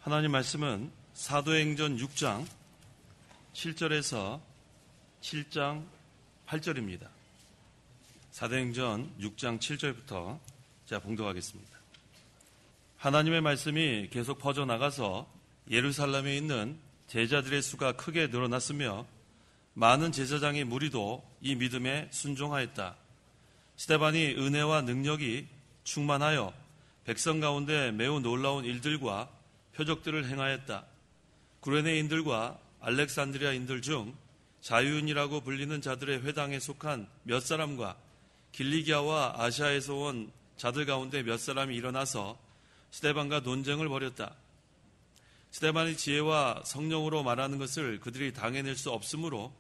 하나님 말씀은 사도행전 6장 7절에서 7장 8절입니다. 사도행전 6장 7절부터 제가 봉독하겠습니다. 하나님의 말씀이 계속 퍼져나가서 예루살렘에 있는 제자들의 수가 크게 늘어났으며 많은 제사장의 무리도 이 믿음에 순종하였다. 스데반이 은혜와 능력이 충만하여 백성 가운데 매우 놀라운 일들과 표적들을 행하였다. 구레네인들과 알렉산드리아인들 중 자유인이라고 불리는 자들의 회당에 속한 몇 사람과 길리기아와 아시아에서 온 자들 가운데 몇 사람이 일어나서 스데반과 논쟁을 벌였다. 스데반의 지혜와 성령으로 말하는 것을 그들이 당해낼 수 없으므로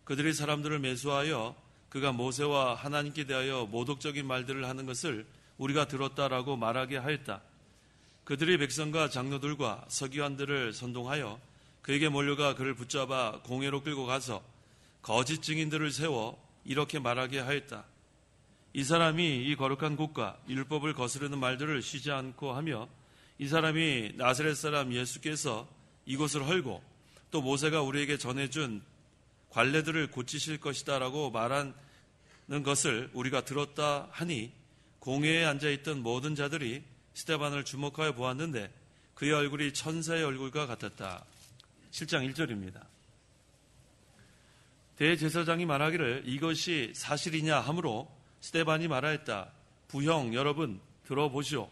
그들이 사람들을 매수하여 그가 모세와 하나님께 대하여 모독적인 말들을 하는 것을 우리가 들었다라고 말하게 하였다. 그들이 백성과 장로들과 서기관들을 선동하여 그에게 몰려가 그를 붙잡아 공회로 끌고 가서 거짓 증인들을 세워 이렇게 말하게 하였다. 이 사람이 이 거룩한 곳과 율법을 거스르는 말들을 쉬지 않고 하며 이 사람이 나사렛 사람 예수께서 이곳을 헐고 또 모세가 우리에게 전해준 관례들을 고치실 것이다 라고 말하는 것을 우리가 들었다 하니 공회에 앉아있던 모든 자들이 스데반을 주목하여 보았는데 그의 얼굴이 천사의 얼굴과 같았다. 7장 1절입니다. 대제사장이 말하기를 이것이 사실이냐 하므로 스데반이 말하였다. 부형 여러분 들어보시오.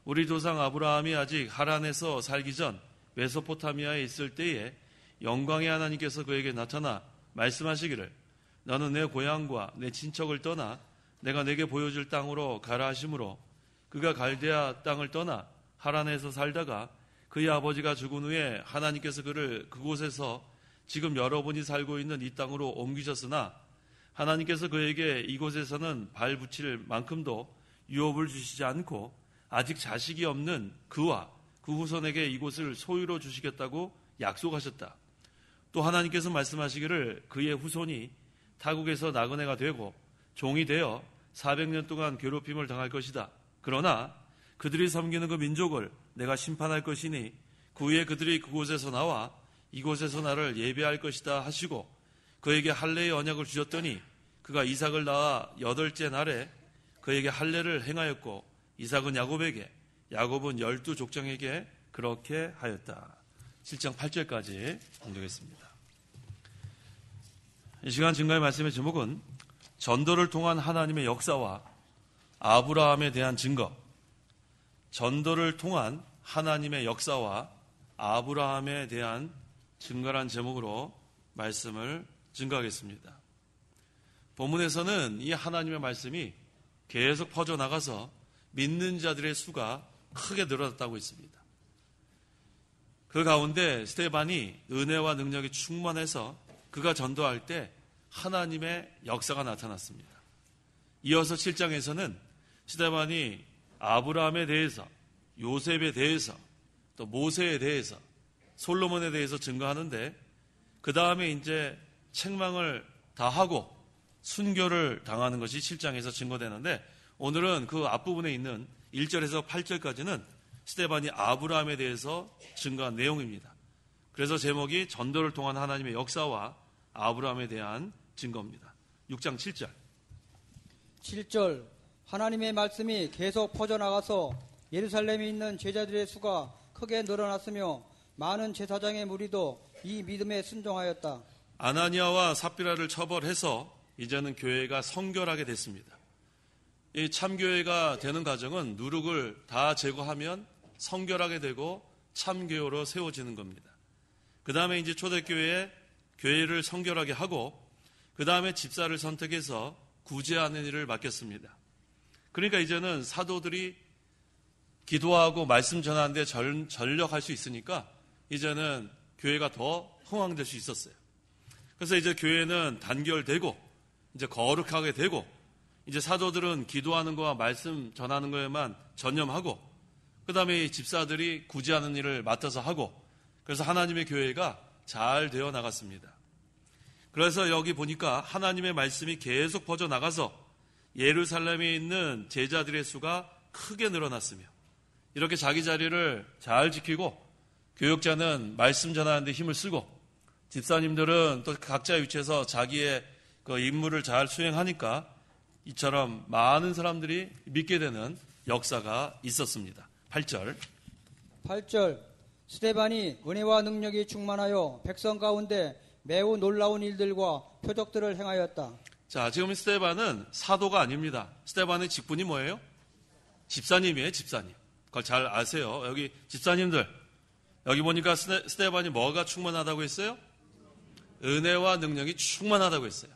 우리 조상 아브라함이 아직 하란에서 살기 전 메소포타미아에 있을 때에 영광의 하나님께서 그에게 나타나 말씀하시기를 너는 내 고향과 내 친척을 떠나 내가 내게 보여줄 땅으로 가라 하심으로 그가 갈대아 땅을 떠나 하란에서 살다가 그의 아버지가 죽은 후에 하나님께서 그를 그곳에서 지금 여러분이 살고 있는 이 땅으로 옮기셨으나 하나님께서 그에게 이곳에서는 발 붙일 만큼도 유업을 주시지 않고 아직 자식이 없는 그와 그 후손에게 이곳을 소유로 주시겠다고 약속하셨다. 또 하나님께서 말씀하시기를 그의 후손이 타국에서 나그네가 되고 종이 되어 400년 동안 괴롭힘을 당할 것이다. 그러나 그들이 섬기는 그 민족을 내가 심판할 것이니 그 후에 그들이 그곳에서 나와 이곳에서 나를 예배할 것이다 하시고 그에게 할례의 언약을 주셨더니 그가 이삭을 낳아 8째 날에 그에게 할례를 행하였고 이삭은 야곱에게 야곱은 12족장에게 그렇게 하였다. 7장 8절까지 공독했습니다. 이 시간 증거의 말씀의 제목은 전도를 통한 하나님의 역사와 아브라함에 대한 증거. 전도를 통한 하나님의 역사와 아브라함에 대한 증거란 제목으로 말씀을 증거하겠습니다. 본문에서는 이 하나님의 말씀이 계속 퍼져나가서 믿는 자들의 수가 크게 늘어났다고 했습니다. 그 가운데 스데반이 은혜와 능력이 충만해서 그가 전도할 때 하나님의 역사가 나타났습니다. 이어서 7장에서는 스데반이 아브라함에 대해서, 요셉에 대해서, 또 모세에 대해서, 솔로몬에 대해서 증거하는데 그 다음에 이제 책망을 다 하고 순교를 당하는 것이 7장에서 증거되는데 오늘은 그 앞부분에 있는 1절에서 8절까지는 스데반이 아브라함에 대해서 증거한 내용입니다. 그래서 제목이 전도를 통한 하나님의 역사와 아브라함에 대한 증거입니다. 6장 7절. 7절 하나님의 말씀이 계속 퍼져나가서 예루살렘에 있는 제자들의 수가 크게 늘어났으며 많은 제사장의 무리도 이 믿음에 순종하였다. 아나니아와 삽비라를 처벌해서 이제는 교회가 성결하게 됐습니다. 이 참교회가 되는 과정은 누룩을 다 제거하면 성결하게 되고 참교회로 세워지는 겁니다. 그 다음에 이제 초대교회에 교회를 성결하게 하고 그 다음에 집사를 선택해서 구제하는 일을 맡겼습니다. 그러니까 이제는 사도들이 기도하고 말씀 전하는데 전력할 수 있으니까 이제는 교회가 더 흥왕될 수 있었어요. 그래서 이제 교회는 단결되고 이제 거룩하게 되고 이제 사도들은 기도하는 거와 말씀 전하는 거에만 전념하고 그 다음에 집사들이 구제하는 일을 맡아서 하고 그래서 하나님의 교회가 잘 되어 나갔습니다. 그래서 여기 보니까 하나님의 말씀이 계속 퍼져나가서 예루살렘에 있는 제자들의 수가 크게 늘어났으며 이렇게 자기 자리를 잘 지키고 교역자는 말씀 전하는 데 힘을 쓰고 집사님들은 또 각자의 위치에서 자기의 그 임무를 잘 수행하니까 이처럼 많은 사람들이 믿게 되는 역사가 있었습니다. 8절. 8절 스데반이 은혜와 능력이 충만하여 백성 가운데 매우 놀라운 일들과 표적들을 행하였다. 자, 지금 스데반은 사도가 아닙니다. 스데반의 직분이 뭐예요? 집사님이에요, 집사님. 그걸 잘 아세요. 여기 집사님들. 여기 보니까 스데반이 뭐가 충만하다고 했어요? 은혜와 능력이 충만하다고 했어요.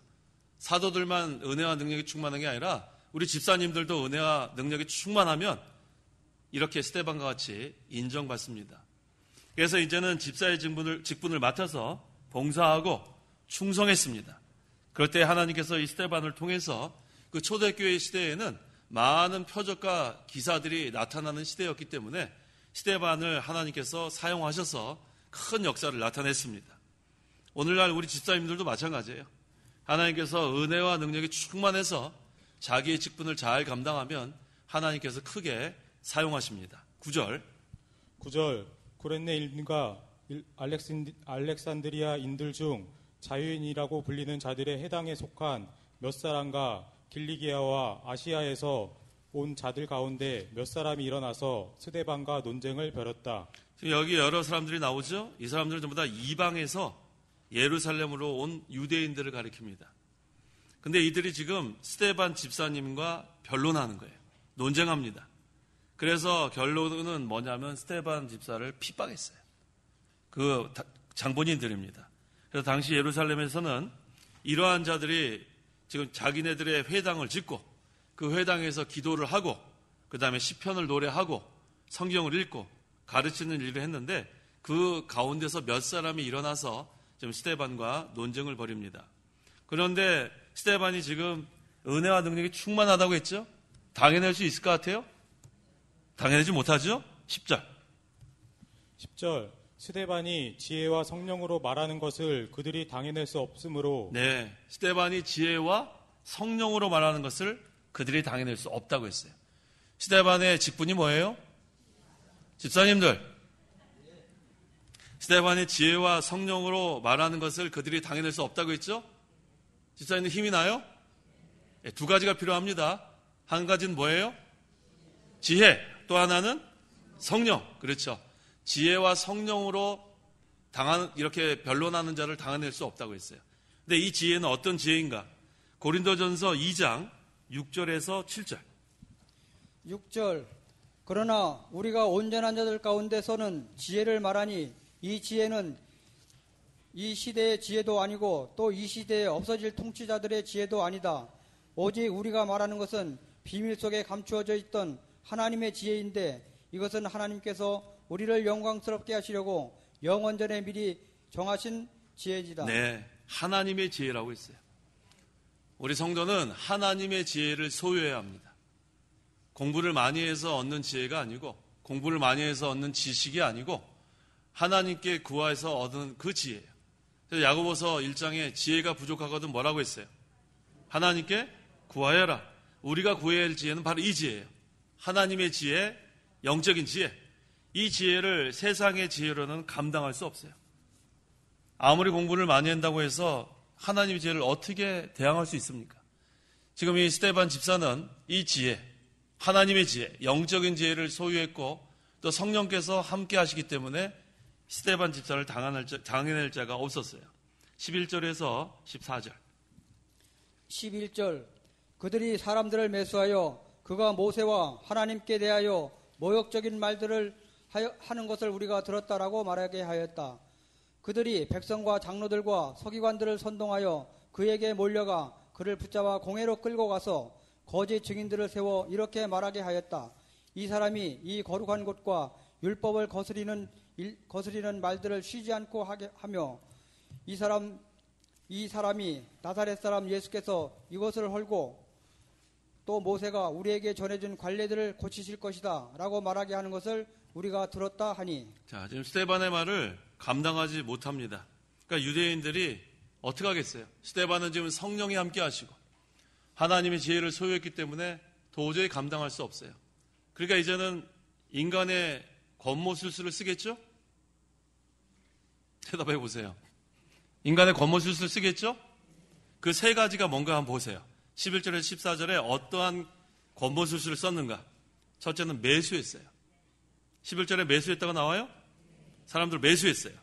사도들만 은혜와 능력이 충만한 게 아니라 우리 집사님들도 은혜와 능력이 충만하면 이렇게 스데반과 같이 인정받습니다. 그래서 이제는 집사의 직분을 맡아서 봉사하고 충성했습니다. 그럴 때 하나님께서 이 스데반을 통해서 그 초대교회 시대에는 많은 표적과 기사들이 나타나는 시대였기 때문에 스데반을 하나님께서 사용하셔서 큰 역사를 나타냈습니다. 오늘날 우리 집사님들도 마찬가지예요. 하나님께서 은혜와 능력이 충만해서 자기의 직분을 잘 감당하면 하나님께서 크게 사용하십니다. 9절. 구레네인과 알렉산드리아인들 중 자유인이라고 불리는 자들의 해당에 속한 몇 사람과 길리기아와 아시아에서 온 자들 가운데 몇 사람이 일어나서 스데반과 논쟁을 벌였다. 지금 여기 여러 사람들이 나오죠. 이 사람들은 전부 다 이방에서 예루살렘으로 온 유대인들을 가리킵니다. 근데 이들이 지금 스데반 집사님과 변론하는 거예요. 논쟁합니다. 그래서 결론은 뭐냐면 스데반 집사를 핍박했어요. 그 장본인들입니다. 그래서 당시 예루살렘에서는 이러한 자들이 지금 자기네들의 회당을 짓고 그 회당에서 기도를 하고 그 다음에 시편을 노래하고 성경을 읽고 가르치는 일을 했는데 그 가운데서 몇 사람이 일어나서 지금 스데반과 논쟁을 벌입니다. 그런데 스데반이 지금 은혜와 능력이 충만하다고 했죠? 당해낼 수 있을 것 같아요? 당해내지 못하죠? 10절. 스데반이 지혜와 성령으로 말하는 것을 그들이 당해낼 수 없으므로. 네, 스데반이 지혜와 성령으로 말하는 것을 그들이 당해낼 수 없다고 했어요. 스데반의 직분이 뭐예요? 집사님들, 스데반이 지혜와 성령으로 말하는 것을 그들이 당해낼 수 없다고 했죠? 집사님들 힘이 나요? 네, 두 가지가 필요합니다. 한 가지는 뭐예요? 지혜, 또 하나는 성령. 그렇죠. 지혜와 성령으로 이렇게 변론하는 자를 당해낼 수 없다고 했어요. 근데 이 지혜는 어떤 지혜인가? 고린도전서 2장 6절에서 7절. 6절 그러나 우리가 온전한 자들 가운데서는 지혜를 말하니 이 지혜는 이 시대의 지혜도 아니고 또 이 시대에 없어질 통치자들의 지혜도 아니다. 오직 우리가 말하는 것은 비밀 속에 감추어져 있던 하나님의 지혜인데 이것은 하나님께서 우리를 영광스럽게 하시려고 영원전에 미리 정하신 지혜지다. 네, 하나님의 지혜라고 했어요. 우리 성도는 하나님의 지혜를 소유해야 합니다. 공부를 많이 해서 얻는 지혜가 아니고 공부를 많이 해서 얻는 지식이 아니고 하나님께 구하여서 얻은 그 지혜예요. 그래서 야고보서 1장에 지혜가 부족하거든 뭐라고 했어요? 하나님께 구하여라. 우리가 구해야 할 지혜는 바로 이 지혜예요. 하나님의 지혜, 영적인 지혜. 이 지혜를 세상의 지혜로는 감당할 수 없어요. 아무리 공부를 많이 한다고 해서 하나님의 지혜를 어떻게 대항할 수 있습니까? 지금 이 스데반 집사는 이 지혜, 하나님의 지혜, 영적인 지혜를 소유했고 또 성령께서 함께 하시기 때문에 스데반 집사를 당해낼 자가 없었어요. 11절에서 14절. 11절 그들이 사람들을 매수하여 그가 모세와 하나님께 대하여 모욕적인 말들을 하는 것을 우리가 들었다라고 말하게 하였다. 그들이 백성과 장로들과 서기관들을 선동하여 그에게 몰려가 그를 붙잡아 공회로 끌고 가서 거짓 증인들을 세워 이렇게 말하게 하였다. 이 사람이 이 거룩한 곳과 율법을 거스리는 말들을 쉬지 않고 하며 이 사람이 나사렛 사람 예수께서 이것을 헐고 또 모세가 우리에게 전해준 관례들을 고치실 것이다 라고 말하게 하는 것을 우리가 들었다 하니. 자, 지금 스데반의 말을 감당하지 못합니다. 그러니까 유대인들이 어떻게 하겠어요? 스데반은 지금 성령이 함께 하시고 하나님의 지혜를 소유했기 때문에 도저히 감당할 수 없어요. 그러니까 이제는 인간의 권모술수를 쓰겠죠? 대답해 보세요. 인간의 권모술수를 쓰겠죠? 그 세 가지가 뭔가 한번 보세요. 11절에서 14절에 어떠한 권모술수를 썼는가? 첫째는 매수했어요. 11절에 매수했다고 나와요? 사람들 매수했어요.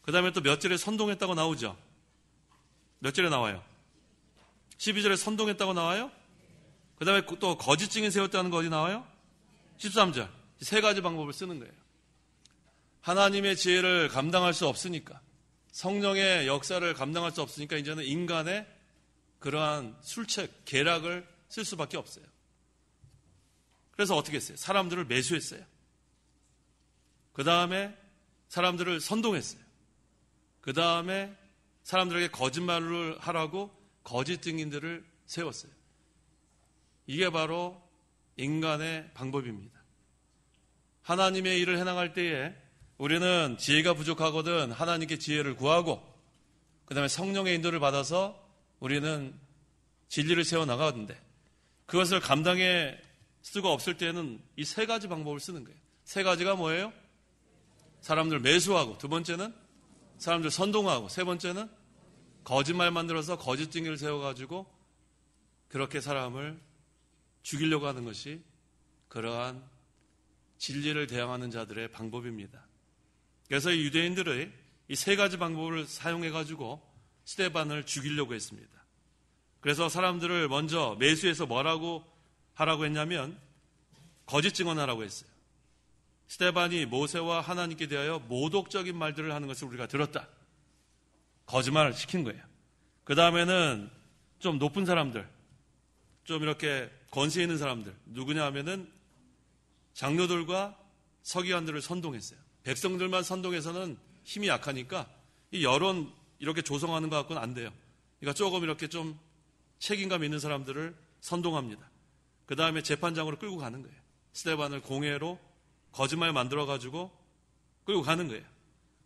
그 다음에 또 몇 절에 선동했다고 나오죠? 몇 절에 나와요? 12절에 선동했다고 나와요? 그 다음에 또 거짓 증인 세웠다는 거 어디 나와요? 13절. 세 가지 방법을 쓰는 거예요. 하나님의 지혜를 감당할 수 없으니까, 성령의 역사를 감당할 수 없으니까 이제는 인간의 그러한 술책, 계략을 쓸 수밖에 없어요. 그래서 어떻게 했어요? 사람들을 매수했어요. 그 다음에 사람들을 선동했어요. 그 다음에 사람들에게 거짓말을 하라고 거짓 증인들을 세웠어요. 이게 바로 인간의 방법입니다. 하나님의 일을 해나갈 때에 우리는 지혜가 부족하거든 하나님께 지혜를 구하고 그 다음에 성령의 인도를 받아서 우리는 진리를 세워나가는데 그것을 감당해 수가 없을 때는 이 세 가지 방법을 쓰는 거예요. 세 가지가 뭐예요? 사람들 매수하고, 두 번째는 사람들 선동하고, 세 번째는 거짓말 만들어서 거짓 증인을 세워가지고 그렇게 사람을 죽이려고 하는 것이 그러한 진리를 대항하는 자들의 방법입니다. 그래서 이 유대인들의 이 세 가지 방법을 사용해가지고 스데반을 죽이려고 했습니다. 그래서 사람들을 먼저 매수해서 뭐라고 하라고 했냐면 거짓 증언하라고 했어요. 스데반이 모세와 하나님께 대하여 모독적인 말들을 하는 것을 우리가 들었다. 거짓말을 시킨 거예요. 그 다음에는 좀 높은 사람들, 좀 이렇게 권세 있는 사람들, 누구냐 하면은 장로들과 서기관들을 선동했어요. 백성들만 선동해서는 힘이 약하니까 이 여론 이렇게 조성하는 것 갖고는 안 돼요. 그러니까 조금 이렇게 좀 책임감 있는 사람들을 선동합니다. 그 다음에 재판장으로 끌고 가는 거예요. 스데반을 공회로 거짓말 만들어가지고 끌고 가는 거예요.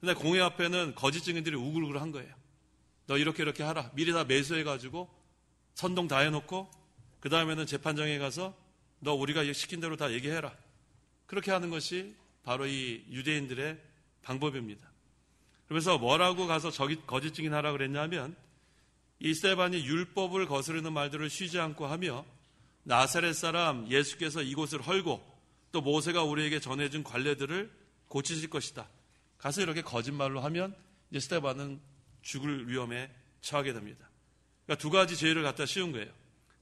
근데 공회 앞에는 거짓 증인들이 우글우글 한 거예요. 너 이렇게 하라. 미리 다 매수해가지고 선동 다 해놓고 그 다음에는 재판장에 가서 너 우리가 시킨 대로 다 얘기해라. 그렇게 하는 것이 바로 이 유대인들의 방법입니다. 그러면서 뭐라고 가서 거짓 증인하라 그랬냐면 이 스데반이 율법을 거스르는 말들을 쉬지 않고 하며 나사렛 사람 예수께서 이곳을 헐고 또 모세가 우리에게 전해준 관례들을 고치실 것이다. 가서 이렇게 거짓말로 하면 이제 스데반은 죽을 위험에 처하게 됩니다. 그러니까 두 가지 죄를 갖다 씌운 거예요.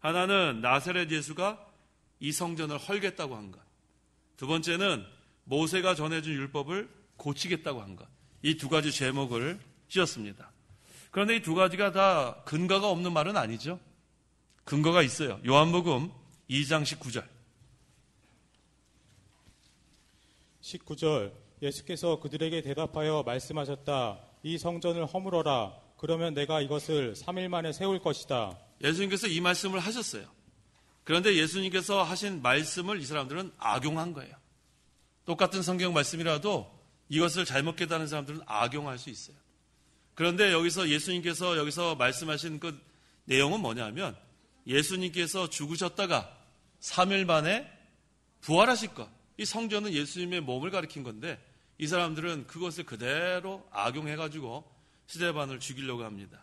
하나는 나사렛 예수가 이 성전을 헐겠다고 한 것. 두 번째는 모세가 전해준 율법을 고치겠다고 한 것. 이 두 가지 제목을 씌웠습니다. 그런데 이 두 가지가 다 근거가 없는 말은 아니죠. 근거가 있어요. 요한복음 2장 19절. 19절 예수께서 그들에게 대답하여 말씀하셨다. 이 성전을 허물어라. 그러면 내가 이것을 3일 만에 세울 것이다. 예수님께서 이 말씀을 하셨어요. 그런데 예수님께서 하신 말씀을 이 사람들은 악용한 거예요. 똑같은 성경 말씀이라도 이것을 잘못 깨닫는 사람들은 악용할 수 있어요. 그런데 여기서 예수님께서 여기서 말씀하신 그 내용은 뭐냐면 예수님께서 죽으셨다가 3일 만에 부활하실 것. 이 성전은 예수님의 몸을 가리킨 건데 이 사람들은 그것을 그대로 악용해가지고 스데반을 죽이려고 합니다.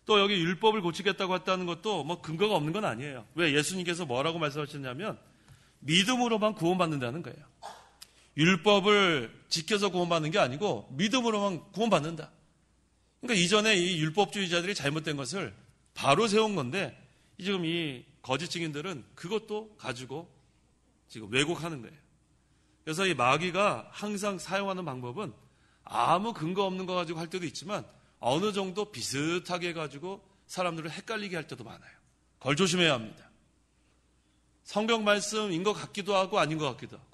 또 여기 율법을 고치겠다고 했다는 것도 뭐 근거가 없는 건 아니에요. 왜? 예수님께서 뭐라고 말씀하셨냐면 믿음으로만 구원받는다는 거예요. 율법을 지켜서 구원받는 게 아니고 믿음으로만 구원받는다. 그러니까 이전에 이 율법주의자들이 잘못된 것을 바로 세운 건데 지금 이 거짓 증인들은 그것도 가지고 지금 왜곡하는 거예요. 그래서 이 마귀가 항상 사용하는 방법은 아무 근거 없는 거 가지고 할 때도 있지만 어느 정도 비슷하게 해가지고 사람들을 헷갈리게 할 때도 많아요. 그걸 조심해야 합니다. 성경 말씀인 것 같기도 하고 아닌 것 같기도 하고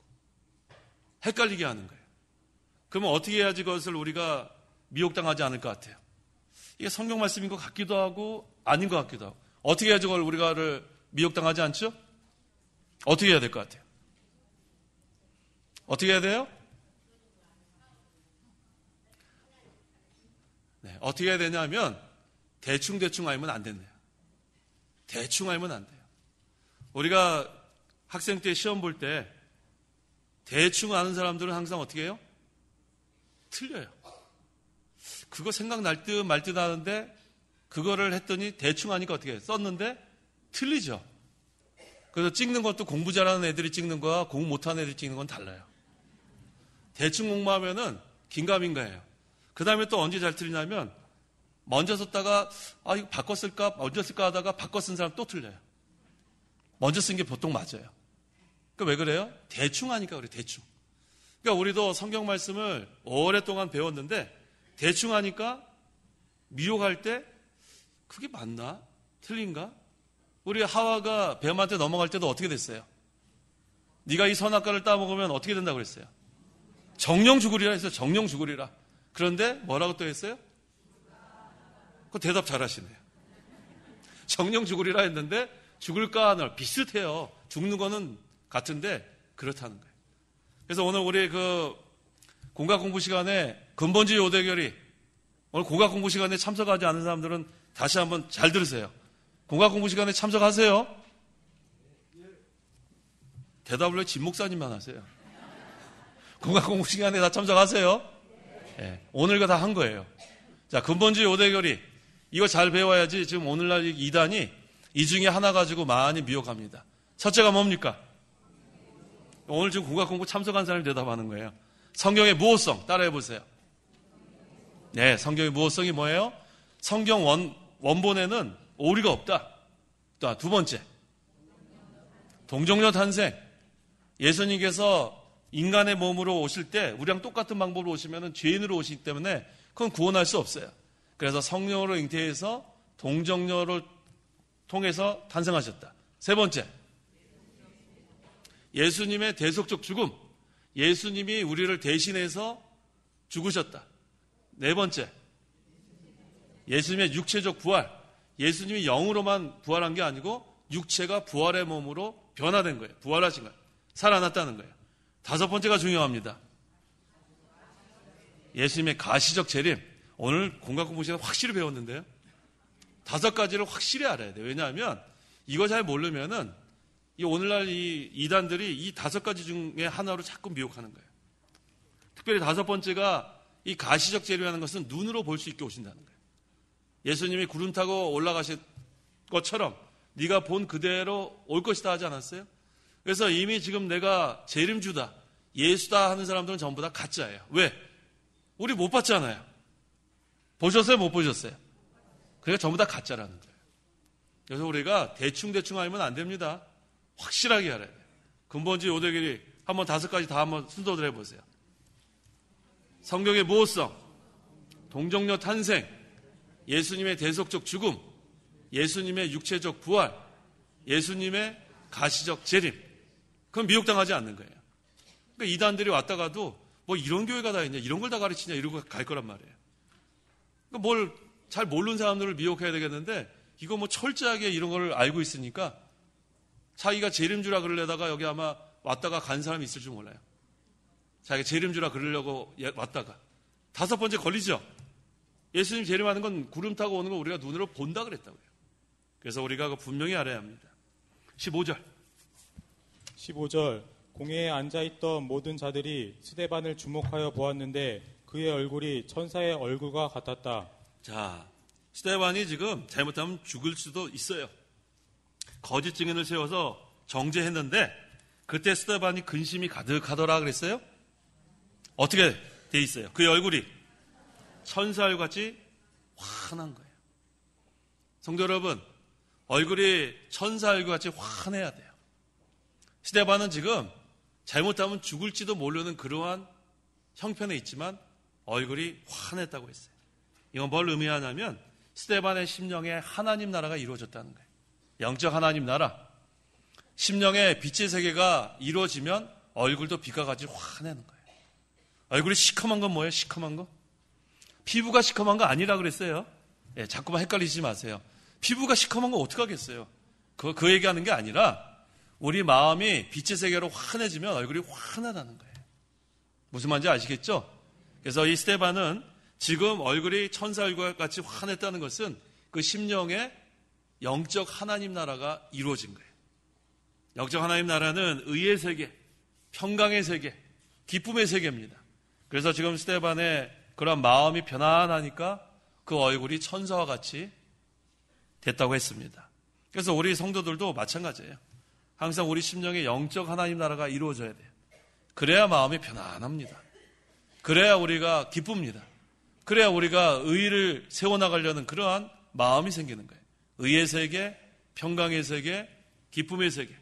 헷갈리게 하는 거예요. 그러면 어떻게 해야지 그것을 우리가 미혹당하지 않을 것 같아요? 이게 성경 말씀인 것 같기도 하고 아닌 것 같기도 하고 어떻게 해야지 그걸 우리가 미혹당하지 않죠? 어떻게 해야 될 것 같아요? 어떻게 해야 돼요? 네, 어떻게 해야 되냐면 대충 알면 안 된대요. 대충 알면 안 돼요. 우리가 학생 때 시험 볼 때 대충 아는 사람들은 항상 어떻게 해요? 틀려요. 그거 생각날 듯 말 듯 하는데 그거를 했더니 대충 하니까 어떻게 해요? 썼는데 틀리죠. 그래서 찍는 것도 공부 잘하는 애들이 찍는 거와 공부 못하는 애들이 찍는 건 달라요. 대충 공부하면은 긴가민가해요. 그 다음에 또 언제 잘 틀리냐면 먼저 썼다가 이거 바꿔 쓸까 먼저 쓸까 하다가 바꿔 쓴 사람 또 틀려요. 먼저 쓴 게 보통 맞아요. 그러니까 왜 그래요? 대충 하니까 그래. 대충. 그러니까 우리도 성경 말씀을 오랫동안 배웠는데 대충 하니까 미혹할 때 그게 맞나? 틀린가? 우리 하와가 뱀한테 넘어갈 때도 어떻게 됐어요? 네가 이 선악과를 따먹으면 어떻게 된다고 그랬어요? 정령 죽으리라 했어요. 정령 죽으리라. 그런데 뭐라고 또 했어요? 그 대답 잘하시네요. 정령 죽으리라 했는데 죽을까 하나 비슷해요. 죽는 거는 같은데 그렇다는 거예요. 그래서 오늘 우리 그 공각 공부 시간에 근본주의 오대결이 오늘 공각 공부 시간에 참석하지 않은 사람들은 다시 한번 잘 들으세요. 공각 공부 시간에 참석하세요. 대답을 왜 진 목사님만 하세요? 공각 공부 시간에 다 참석하세요. 네, 오늘 이거 다 한 거예요. 자, 근본주의 오대결이 이거 잘 배워야지. 지금 오늘날 이단이 이 중에 하나 가지고 많이 미혹합니다. 첫째가 뭡니까? 오늘 지금 공각 공부 참석한 사람이 대답하는 거예요. 성경의 무호성 따라해 보세요. 네, 성경의 무호성이 뭐예요? 성경 원본에는 오류가 없다. 또 두 번째, 동정녀 탄생. 예수님께서 인간의 몸으로 오실 때 우리랑 똑같은 방법으로 오시면 죄인으로 오시기 때문에 그건 구원할 수 없어요. 그래서 성령으로 잉태해서 동정녀를 통해서 탄생하셨다. 세 번째, 예수님의 대속적 죽음. 예수님이 우리를 대신해서 죽으셨다. 네 번째, 예수님의 육체적 부활. 예수님이 영으로만 부활한 게 아니고 육체가 부활의 몸으로 변화된 거예요. 부활하신 거예요. 살아났다는 거예요. 다섯 번째가 중요합니다. 예수님의 가시적 재림. 오늘 공각 공부 시간에 확실히 배웠는데요. 다섯 가지를 확실히 알아야 돼요. 왜냐하면 이거 잘 모르면은 이 오늘날 이 이단들이 이 다섯 가지 중에 하나로 자꾸 미혹하는 거예요. 특별히 다섯 번째가 이 가시적 재림이라는 것은 눈으로 볼 수 있게 오신다는 거예요. 예수님이 구름 타고 올라가실 것처럼 네가 본 그대로 올 것이다 하지 않았어요? 그래서 이미 지금 내가 재림주다, 예수다 하는 사람들은 전부 다 가짜예요. 왜? 우리 못 봤잖아요. 보셨어요? 못 보셨어요? 그러니까 전부 다 가짜라는 거예요. 그래서 우리가 대충대충 알면 안 됩니다. 확실하게 알아야 돼요. 근본주의 오대결이 한번 다섯 가지 다 한번 순서대로 해보세요. 성경의 무호성, 동정녀 탄생, 예수님의 대속적 죽음, 예수님의 육체적 부활, 예수님의 가시적 재림. 그건 미혹당하지 않는 거예요. 그러니까 이단들이 왔다가도 뭐 이런 교회가 다 있냐, 이런 걸 다 가르치냐 이러고 갈 거란 말이에요. 그러니까 뭘 잘 모르는 사람들을 미혹해야 되겠는데 이거 뭐 철저하게 이런 걸 알고 있으니까 자기가 재림주라 그러려다가 여기 아마 왔다가 간 사람이 있을 줄 몰라요. 자기가 재림주라 그러려고 왔다가 다섯 번째 걸리죠. 예수님 재림하는 건 구름 타고 오는 거 우리가 눈으로 본다 그랬다고요. 그래서 우리가 분명히 알아야 합니다. 15절 공회에 앉아있던 모든 자들이 스데반을 주목하여 보았는데 그의 얼굴이 천사의 얼굴과 같았다. 자, 스데반이 지금 잘못하면 죽을 수도 있어요. 거짓 증인을 세워서 정죄했는데 그때 스데반이 근심이 가득하더라 그랬어요. 어떻게 돼 있어요? 그의 얼굴이 천사알같이 환한 거예요. 성도 여러분, 얼굴이 천사알같이 환해야 돼요. 스데반은 지금 잘못하면 죽을지도 모르는 그러한 형편에 있지만 얼굴이 환했다고 했어요. 이건 뭘 의미하냐면 스데반의 심령에 하나님 나라가 이루어졌다는 거예요. 영적 하나님 나라. 심령의 빛의 세계가 이루어지면 얼굴도 빛과 같이 환하는 거예요. 얼굴이 시커먼 건 뭐예요? 시커먼 거? 피부가 시커먼 거 아니라 그랬어요. 예, 자꾸만 헷갈리지 마세요. 피부가 시커먼 거 어떡하겠어요? 그 얘기하는 게 아니라 우리 마음이 빛의 세계로 환해지면 얼굴이 환하다는 거예요. 무슨 말인지 아시겠죠? 그래서 이 스데반은 지금 얼굴이 천사 얼굴과 같이 환했다는 것은 그 심령에 영적 하나님 나라가 이루어진 거예요. 영적 하나님 나라는 의의 세계, 평강의 세계, 기쁨의 세계입니다. 그래서 지금 스데반의 그런 마음이 편안하니까 그 얼굴이 천사와 같이 됐다고 했습니다. 그래서 우리 성도들도 마찬가지예요. 항상 우리 심령에 영적 하나님 나라가 이루어져야 돼요. 그래야 마음이 편안합니다. 그래야 우리가 기쁩니다. 그래야 우리가 의를 세워나가려는 그러한 마음이 생기는 거예요. 의의 세계, 평강의 세계, 기쁨의 세계.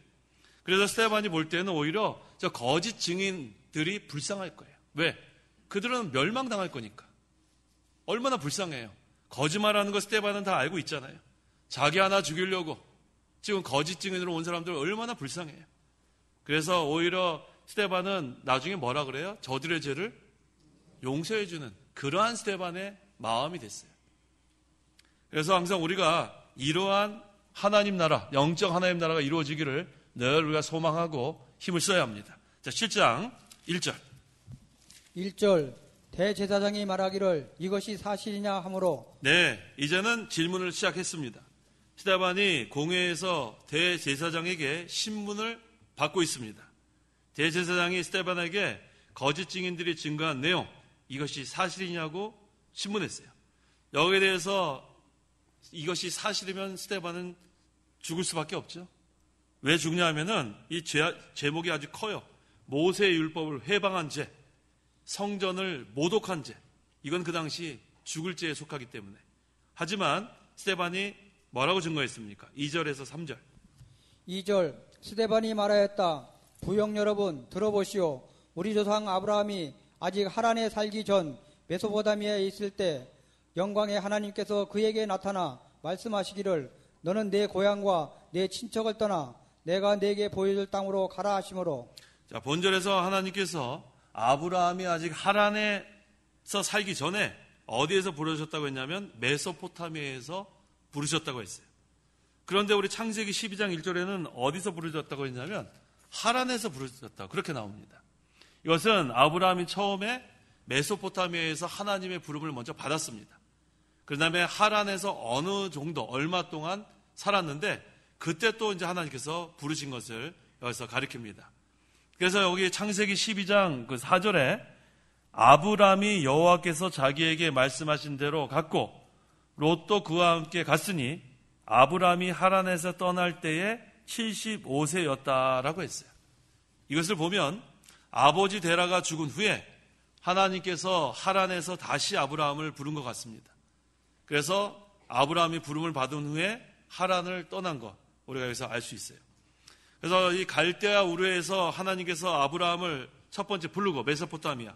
그래서 스데반이 볼 때는 오히려 저 거짓 증인들이 불쌍할 거예요. 왜? 그들은 멸망당할 거니까. 얼마나 불쌍해요. 거짓말하는 거 스데반은 다 알고 있잖아요. 자기 하나 죽이려고 지금 거짓 증인으로 온 사람들 얼마나 불쌍해요. 그래서 오히려 스데반은 나중에 뭐라 그래요? 저들의 죄를 용서해주는 그러한 스데반의 마음이 됐어요. 그래서 항상 우리가 이러한 하나님 나라, 영적 하나님 나라가 이루어지기를 늘 우리가 소망하고 힘을 써야 합니다. 자, 7장 1절. 1절 대제사장이 말하기를 이것이 사실이냐 하므로. 네, 이제는 질문을 시작했습니다. 스데반이 공회에서 대제사장에게 신문을 받고 있습니다. 대제사장이 스데반에게 거짓 증인들이 증거한 내용, 이것이 사실이냐고 신문했어요. 여기에 대해서 이것이 사실이면 스데반은 죽을 수밖에 없죠. 왜 죽냐 하면은 이 제목이 아주 커요. 모세의 율법을 회방한 죄, 성전을 모독한 죄. 이건 그 당시 죽을 죄에 속하기 때문에. 하지만 스데반이 뭐라고 증거했습니까? 2절에서 3절. 2절 스데반이 말하였다. 부영 여러분 들어보시오. 우리 조상 아브라함이 아직 하란에 살기 전 메소포타미아에 있을 때 영광의 하나님께서 그에게 나타나 말씀하시기를 너는 내 고향과 내 친척을 떠나 내가 네게 보여줄 땅으로 가라 하시므로. 자, 본절에서 하나님께서 아브라함이 아직 하란에서 살기 전에 어디에서 부르셨다고 했냐면 메소포타미아에서 부르셨다고 했어요. 그런데 우리 창세기 12장 1절에는 어디서 부르셨다고 했냐면 하란에서 부르셨다고 그렇게 나옵니다. 이것은 아브라함이 처음에 메소포타미아에서 하나님의 부름을 먼저 받았습니다. 그 다음에 하란에서 어느 정도 얼마 동안 살았는데 그때 또 이제 하나님께서 부르신 것을 여기서 가리킵니다. 그래서 여기 창세기 12장 그 4절에 아브라함이 여호와께서 자기에게 말씀하신 대로 갔고 롯도 그와 함께 갔으니 아브라함이 하란에서 떠날 때에 75세였다라고 했어요. 이것을 보면 아버지 데라가 죽은 후에 하나님께서 하란에서 다시 아브라함을 부른 것 같습니다. 그래서 아브라함이 부름을 받은 후에 하란을 떠난 것 우리가 여기서 알 수 있어요. 그래서 이 갈대아 우르에서 하나님께서 아브라함을 첫 번째 부르고 메소포타미아,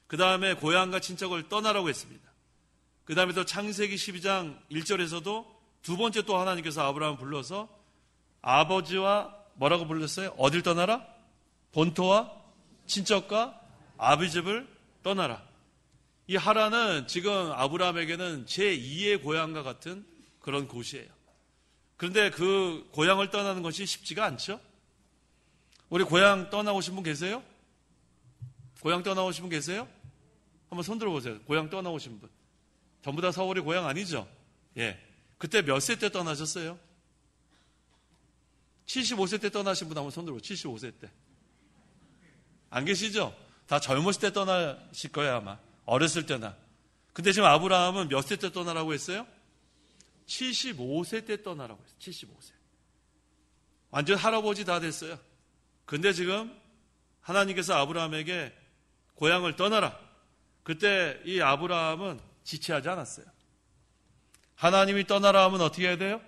그 다음에 고향과 친척을 떠나라고 했습니다. 그 다음에 또 창세기 12장 1절에서도 두 번째 또 하나님께서 아브라함을 불러서 아버지와 뭐라고 불렀어요? 어딜 떠나라? 본토와 친척과 아비집을 떠나라. 이 하란은 지금 아브라함에게는 제2의 고향과 같은 그런 곳이에요. 그런데 그 고향을 떠나는 것이 쉽지가 않죠? 우리 고향 떠나오신 분 계세요? 고향 떠나오신 분 계세요? 한번 손 들어보세요. 고향 떠나오신 분. 전부 다 서울이 고향 아니죠? 예. 그때 몇 세 때 떠나셨어요? 75세 때 떠나신 분 한번 손 들어보세요. 75세 때. 안 계시죠? 다 젊었을 때 떠나실 거예요, 아마. 어렸을 때나. 근데 지금 아브라함은 몇 세 때 떠나라고 했어요? 75세 때 떠나라고 했어요. 75세. 완전 할아버지 다 됐어요. 근데 지금 하나님께서 아브라함에게 고향을 떠나라. 그때 이 아브라함은 지체하지 않았어요. 하나님이 떠나라 하면 어떻게 해야 돼요?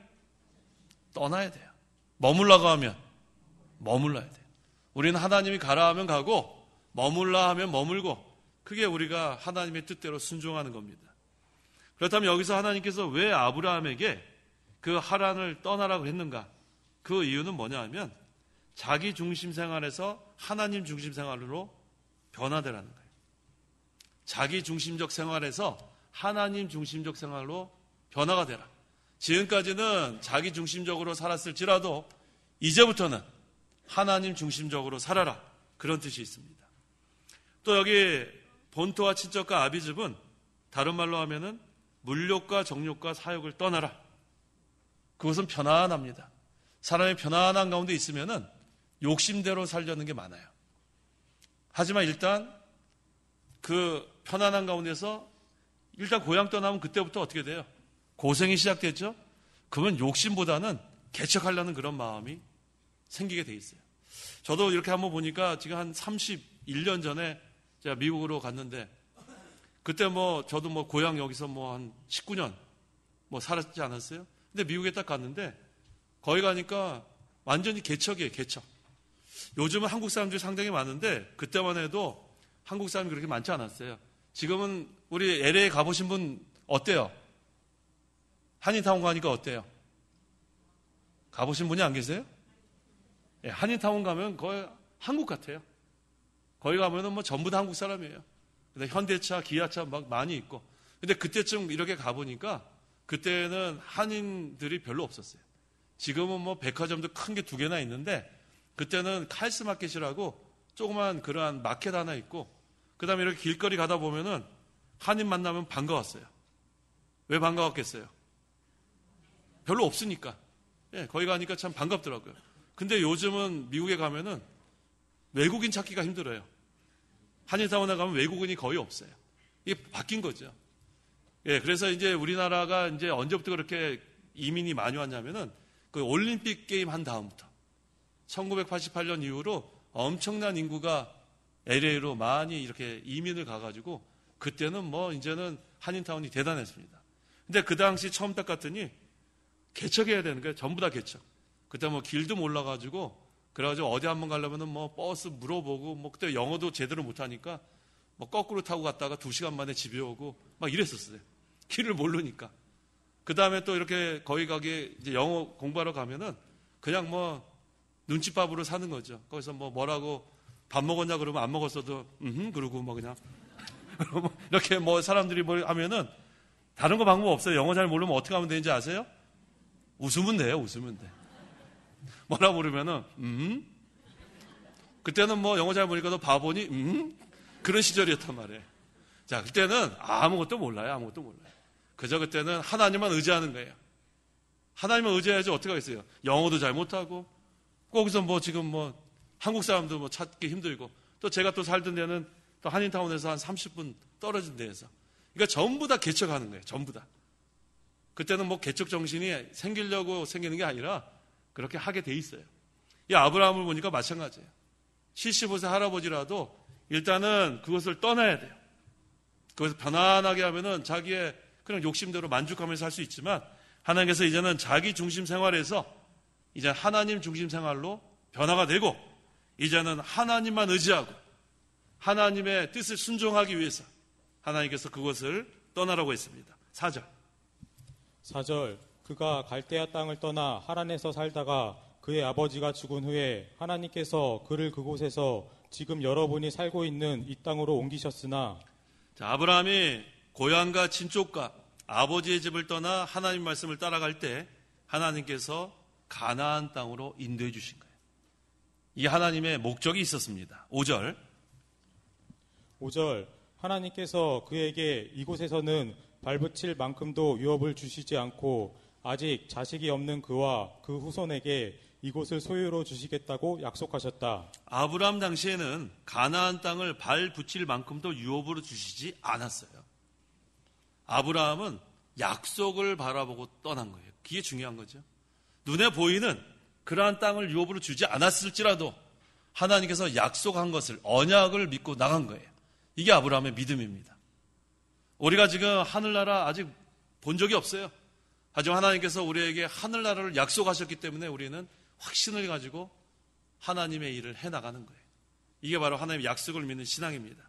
떠나야 돼요. 머물라고 하면 머물러야 돼요. 우리는 하나님이 가라 하면 가고 머물라 하면 머물고 그게 우리가 하나님의 뜻대로 순종하는 겁니다. 그렇다면 여기서 하나님께서 왜 아브라함에게 그 하란을 떠나라고 했는가? 그 이유는 뭐냐 하면 자기 중심 생활에서 하나님 중심 생활로 변화되라는 거예요. 자기 중심적 생활에서 하나님 중심적 생활로 변화가 되라. 지금까지는 자기 중심적으로 살았을지라도 이제부터는 하나님 중심적으로 살아라. 그런 뜻이 있습니다. 또 여기 본토와 친척과 아비집은 다른 말로 하면은 물욕과 정욕과 사욕을 떠나라. 그것은 편안합니다. 사람이 편안한 가운데 있으면은 욕심대로 살려는 게 많아요. 하지만 일단 그 편안한 가운데서 일단 고향 떠나면 그때부터 어떻게 돼요? 고생이 시작됐죠? 그러면 욕심보다는 개척하려는 그런 마음이 생기게 돼 있어요. 저도 이렇게 한번 보니까 지금 한 31년 전에 제가 미국으로 갔는데 그때 저도 고향 여기서 한 19년 살았지 않았어요? 근데 미국에 딱 갔는데 거기 가니까 완전히 개척이에요, 개척. 요즘은 한국 사람들이 상당히 많은데 그때만 해도 한국 사람이 그렇게 많지 않았어요. 지금은 우리 LA 가보신 분 어때요? 한인타운 가니까 어때요? 가보신 분이 안 계세요? 예, 한인타운 가면 거의 한국 같아요. 거기 가면은 전부 다 한국 사람이에요. 근데 현대차, 기아차 막 많이 있고. 근데 그때쯤 이렇게 가보니까 그때는 한인들이 별로 없었어요. 지금은 백화점도 큰 게 2개나 있는데 그때는 칼스 마켓이라고 조그만 그러한 마켓 하나 있고 그 다음에 이렇게 길거리 가다 보면은 한인 만나면 반가웠어요. 왜 반가웠겠어요? 별로 없으니까. 예, 거기 가니까 참 반갑더라고요. 근데 요즘은 미국에 가면은 외국인 찾기가 힘들어요. 한인타운에 가면 외국인이 거의 없어요. 이게 바뀐 거죠. 예, 그래서 이제 우리나라가 이제 언제부터 그렇게 이민이 많이 왔냐면은 그 올림픽 게임 한 다음부터 1988년 이후로 엄청난 인구가 LA로 많이 이렇게 이민을 가가지고 그때는 이제는 한인타운이 대단했습니다. 근데 그 당시 처음 딱 갔더니 개척해야 되는 거예요. 전부 다 개척. 그때 길도 몰라가지고 그래가지고 어디 한번 가려면은 버스 물어보고 그때 영어도 제대로 못하니까 거꾸로 타고 갔다가 2시간 만에 집에 오고 막 이랬었어요. 길을 모르니까. 그 다음에 또 이렇게 거기 가게 이제 영어 공부하러 가면은 그냥 눈칫밥으로 사는 거죠. 거기서 뭐라고 밥 먹었냐 그러면 안 먹었어도 그러고 그냥 이렇게 사람들이 하면은 다른 거 방법 없어요. 영어 잘 모르면 어떻게 하면 되는지 아세요? 웃으면 돼요. 웃으면 돼. 뭐라 부르면은 그때는 영어 잘 모르니까 바보니 그런 시절이었단 말이에요. 자, 그때는 아무것도 몰라요. 아무것도 몰라요. 그저 그때는 하나님만 의지하는 거예요. 하나님만 의지해야지 어떻게 하겠어요. 영어도 잘 못하고 거기서 지금 한국 사람도 찾기 힘들고 또 제가 또 살던 데는 또 한인타운에서 한 30분 떨어진 데에서 그러니까 전부 다 개척하는 거예요. 전부 다. 그때는 개척 정신이 생기려고 생기는 게 아니라 그렇게 하게 돼 있어요. 이 아브라함을 보니까 마찬가지예요. 75세 할아버지라도 일단은 그것을 떠나야 돼요. 그것을 편안하게 하면은 자기의 그런 욕심대로 만족하면서 살 수 있지만 하나님께서 이제는 자기 중심 생활에서 이제 하나님 중심 생활로 변화가 되고 이제는 하나님만 의지하고 하나님의 뜻을 순종하기 위해서 하나님께서 그것을 떠나라고 했습니다. 4절 그가 갈대아 땅을 떠나 하란에서 살다가 그의 아버지가 죽은 후에 하나님께서 그를 그곳에서 지금 여러분이 살고 있는 이 땅으로 옮기셨으나 아브라함이 고향과 친족과 아버지의 집을 떠나 하나님 말씀을 따라갈 때 하나님께서 가나안 땅으로 인도해 주신 거예요. 이 하나님의 목적이 있었습니다. 5절 하나님께서 그에게 이곳에서는 발붙일 만큼도 유업을 주시지 않고 아직 자식이 없는 그와 그 후손에게 이곳을 소유로 주시겠다고 약속하셨다. 아브라함 당시에는 가나안 땅을 발 붙일 만큼도 유업으로 주시지 않았어요. 아브라함은 약속을 바라보고 떠난 거예요. 그게 중요한 거죠. 눈에 보이는 그러한 땅을 유업으로 주지 않았을지라도 하나님께서 약속한 것을 언약을 믿고 나간 거예요. 이게 아브라함의 믿음입니다. 우리가 지금 하늘나라 아직 본 적이 없어요. 하지만 하나님께서 우리에게 하늘나라를 약속하셨기 때문에 우리는 확신을 가지고 하나님의 일을 해나가는 거예요. 이게 바로 하나님의 약속을 믿는 신앙입니다.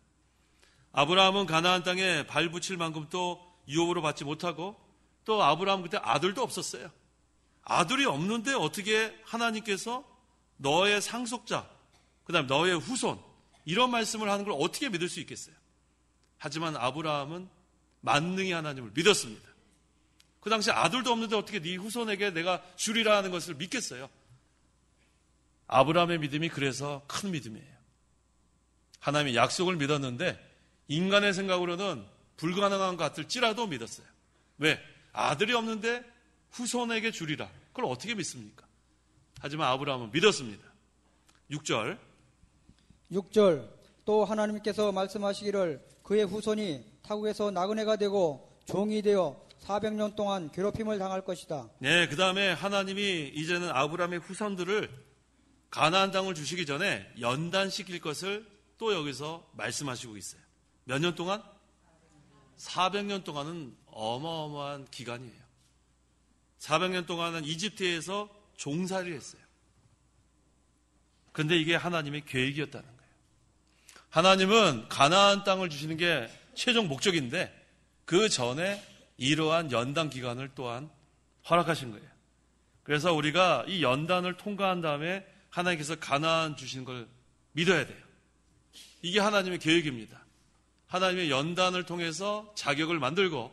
아브라함은 가나안 땅에 발 붙일 만큼 또 유업으로 받지 못하고 또 아브라함 그때 아들도 없었어요. 아들이 없는데 어떻게 하나님께서 너의 상속자, 그 다음에 너의 후손 이런 말씀을 하는 걸 어떻게 믿을 수 있겠어요? 하지만 아브라함은 만능히 하나님을 믿었습니다. 그 당시 아들도 없는데 어떻게 네 후손에게 내가 주리라 하는 것을 믿겠어요? 아브라함의 믿음이 그래서 큰 믿음이에요. 하나님의 약속을 믿었는데 인간의 생각으로는 불가능한 것 같을지라도 믿었어요. 왜? 아들이 없는데 후손에게 주리라. 그걸 어떻게 믿습니까? 하지만 아브라함은 믿었습니다. 6절 또 하나님께서 말씀하시기를 그 그의 후손이 타국에서 나그네가 되고 종이 되어 400년 동안 괴롭힘을 당할 것이다. 네, 그 다음에 하나님이 이제는 아브라함의 후손들을 가나안 땅을 주시기 전에 연단시킬 것을 또 여기서 말씀하시고 있어요. 몇 년 동안? 400년 동안은 어마어마한 기간이에요. 400년 동안은 이집트에서 종살이를 했어요. 근데 이게 하나님의 계획이었다는 거예요. 하나님은 가나안 땅을 주시는 게 최종 목적인데 그 전에 이러한 연단 기간을 또한 허락하신 거예요. 그래서 우리가 이 연단을 통과한 다음에 하나님께서 가나안 주시는 걸 믿어야 돼요. 이게 하나님의 계획입니다. 하나님의 연단을 통해서 자격을 만들고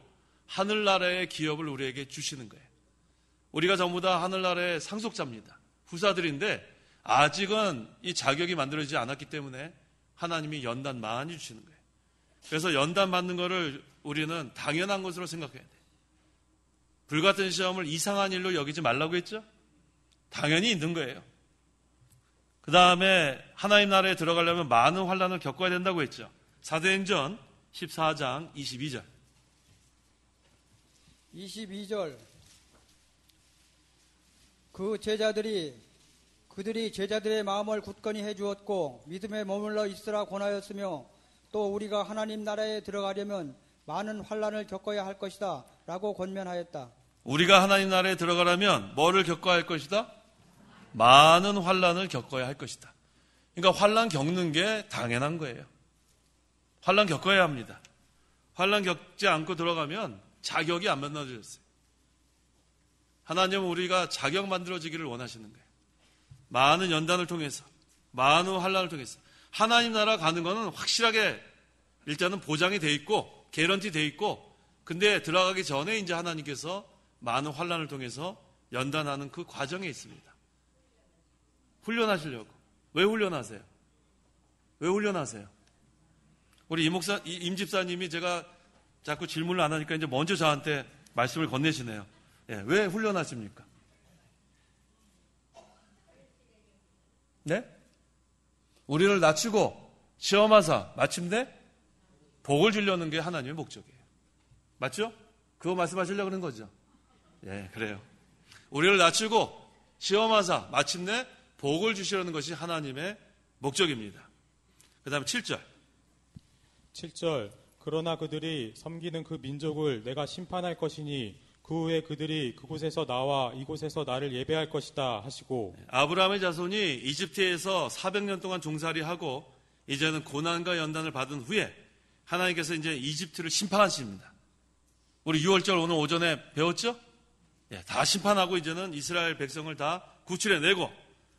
하늘나라의 기업을 우리에게 주시는 거예요. 우리가 전부 다 하늘나라의 상속자입니다. 후사들인데 아직은 이 자격이 만들어지지 않았기 때문에 하나님이 연단 많이 주시는 거예요. 그래서 연단 받는 거를 우리는 당연한 것으로 생각해야 돼요. 불같은 시험을 이상한 일로 여기지 말라고 했죠? 당연히 있는 거예요. 그 다음에 하나님 나라에 들어가려면 많은 환난을 겪어야 된다고 했죠. 사도행전 14장 22절. 22절. 그들이 제자들의 마음을 굳건히 해주었고 믿음에 머물러 있으라 권하였으며 또 우리가 하나님 나라에 들어가려면 많은 환난을 겪어야 할 것이다 라고 권면하였다. 우리가 하나님 나라에 들어가려면 뭐를 겪어야 할 것이다? 많은 환난을 겪어야 할 것이다. 그러니까 환난 겪는 게 당연한 거예요. 환난 겪어야 합니다. 환난 겪지 않고 들어가면 자격이 안 만들어졌어요. 하나님은 우리가 자격 만들어지기를 원하시는 거예요. 많은 연단을 통해서, 많은 환난을 통해서 하나님 나라 가는 거는 확실하게 일단은 보장이 돼 있고 개런티 돼 있고, 근데 들어가기 전에 이제 하나님께서 많은 환난을 통해서 연단하는 그 과정에 있습니다. 훈련하시려고. 왜 훈련하세요? 왜 훈련하세요? 우리 임집사님이 제가 자꾸 질문을 안 하니까 이제 먼저 저한테 말씀을 건네시네요. 예, 왜 훈련하십니까? 네? 우리를 낮추고 시험하사 마침내 복을 주려는 게 하나님의 목적이에요. 맞죠? 그거 말씀하시려고 그런 거죠? 예, 그래요. 우리를 낮추고 시험하사 마침내 복을 주시려는 것이 하나님의 목적입니다. 그 다음에 7절. 7절. 그러나 그들이 섬기는 그 민족을 내가 심판할 것이니 그 후에 그들이 그곳에서 나와 이곳에서 나를 예배할 것이다 하시고, 아브라함의 자손이 이집트에서 400년 동안 종살이하고 이제는 고난과 연단을 받은 후에 하나님께서 이제 이집트를 심판하십니다. 우리 6월절 오늘 오전에 배웠죠? 예, 다 심판하고 이제는 이스라엘 백성을 다 구출해내고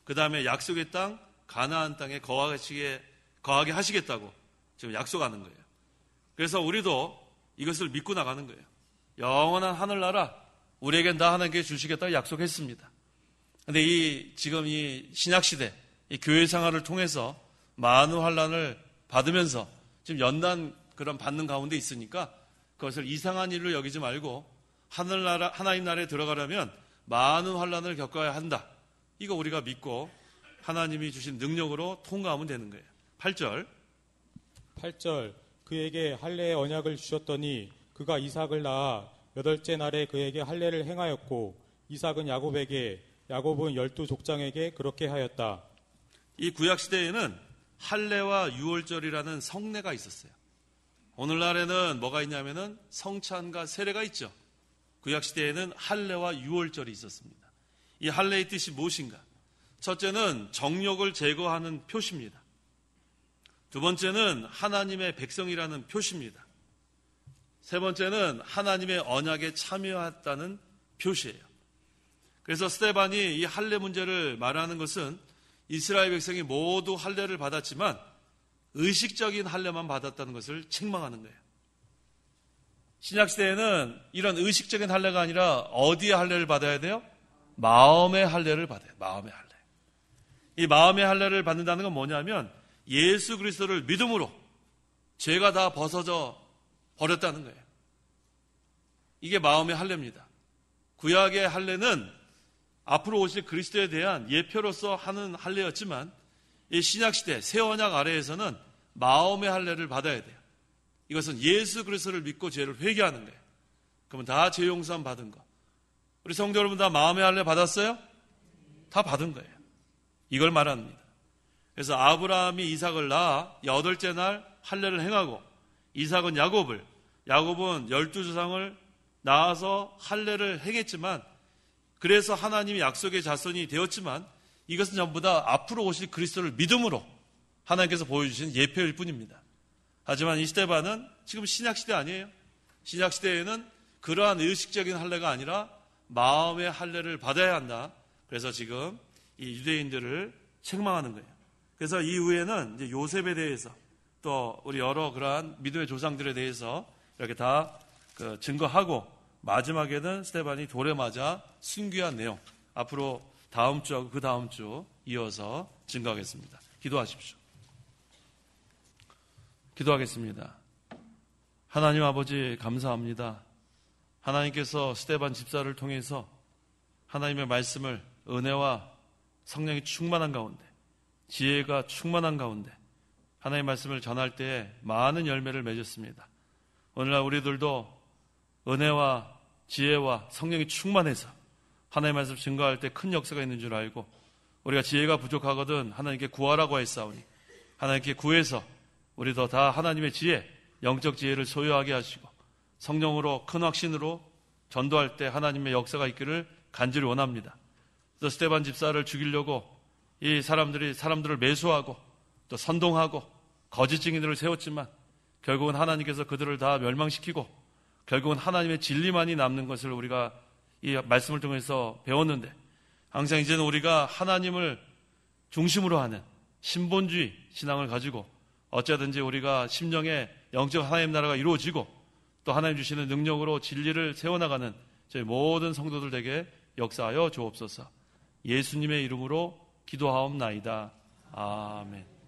그 다음에 약속의 땅 가나안 땅에 거하게 하시겠다고 지금 약속하는 거예요. 그래서 우리도 이것을 믿고 나가는 거예요. 영원한 하늘나라 우리에겐 다 하나님께 주시겠다고 약속했습니다. 그런데 지금 이 신약시대 이 교회 생활을 통해서 많은 환난을 받으면서 지금 연단 그런 받는 가운데 있으니까 그것을 이상한 일로 여기지 말고 하나님 나라에 들어가려면 많은 환난을 겪어야 한다. 이거 우리가 믿고 하나님이 주신 능력으로 통과하면 되는 거예요. 8절. 그에게 할례의 언약을 주셨더니 그가 이삭을 낳아 8째 날에 그에게 할례를 행하였고 이삭은 야곱에게, 야곱은 12족장에게 그렇게 하였다. 이 구약시대에는 할례와 유월절이라는 성례가 있었어요. 오늘날에는 뭐가 있냐면은 성찬과 세례가 있죠. 구약시대에는 할례와 유월절이 있었습니다. 이 할례의 뜻이 무엇인가? 첫째는 정욕을 제거하는 표시입니다. 두 번째는 하나님의 백성이라는 표시입니다. 세 번째는 하나님의 언약에 참여했다는 표시예요. 그래서 스데반이 이 할례 문제를 말하는 것은 이스라엘 백성이 모두 할례를 받았지만 의식적인 할례만 받았다는 것을 책망하는 거예요. 신약시대에는 이런 의식적인 할례가 아니라 어디에 할례를 받아야 돼요? 마음의 할례를 받아요. 마음의 할례. 이 마음의 할례를 받는다는 건 뭐냐면 예수 그리스도를 믿음으로 죄가 다 벗어져 버렸다는 거예요. 이게 마음의 할례입니다. 구약의 할례는 앞으로 오실 그리스도에 대한 예표로서 하는 할례였지만 이 신약시대 새 언약 아래에서는 마음의 할례를 받아야 돼요. 이것은 예수 그리스도를 믿고 죄를 회개하는 거예요. 그러면 다 죄 용서함 받은 거. 우리 성도 여러분 다 마음의 할례 받았어요? 다 받은 거예요. 이걸 말합니다. 그래서 아브라함이 이삭을 낳아 8째 날 할례를 행하고 이삭은 야곱은 12조상을 낳아서 할례를 행했지만 그래서 하나님이 약속의 자손이 되었지만 이것은 전부 다 앞으로 오실 그리스도를 믿음으로 하나님께서 보여주신 예표일 뿐입니다. 하지만 이 스데반은 지금 신약시대 아니에요. 신약시대에는 그러한 의식적인 할례가 아니라 마음의 할례를 받아야 한다. 그래서 지금 이 유대인들을 책망하는 거예요. 그래서 이후에는 이제 요셉에 대해서 또 우리 여러 그러한 믿음의 조상들에 대해서 이렇게 다 증거하고 마지막에는 스데반이 돌에 맞아 순교한 내용. 앞으로 다음 주하고 그 다음 주 이어서 증거하겠습니다. 기도하십시오. 기도하겠습니다. 하나님 아버지 감사합니다. 하나님께서 스데반 집사를 통해서 하나님의 말씀을 은혜와 성령이 충만한 가운데 지혜가 충만한 가운데 하나님의 말씀을 전할 때 많은 열매를 맺었습니다. 오늘날 우리들도 은혜와 지혜와 성령이 충만해서 하나님의 말씀을 증거할 때 큰 역사가 있는 줄 알고 우리가 지혜가 부족하거든 하나님께 구하라고 했사오니 하나님께 구해서 우리도 다 하나님의 지혜, 영적 지혜를 소유하게 하시고 성령으로 큰 확신으로 전도할 때 하나님의 역사가 있기를 간절히 원합니다. 또 스데반 집사를 죽이려고 이 사람들을 매수하고 또 선동하고 거짓 증인들을 세웠지만 결국은 하나님께서 그들을 다 멸망시키고 결국은 하나님의 진리만이 남는 것을 우리가 이 말씀을 통해서 배웠는데 항상 이제는 우리가 하나님을 중심으로 하는 신본주의 신앙을 가지고 어쩌든지 우리가 심령에 영적 하나님 나라가 이루어지고 또 하나님 주시는 능력으로 진리를 세워나가는 저희 모든 성도들에게 역사하여 주옵소서. 예수님의 이름으로 기도하옵나이다. 아멘.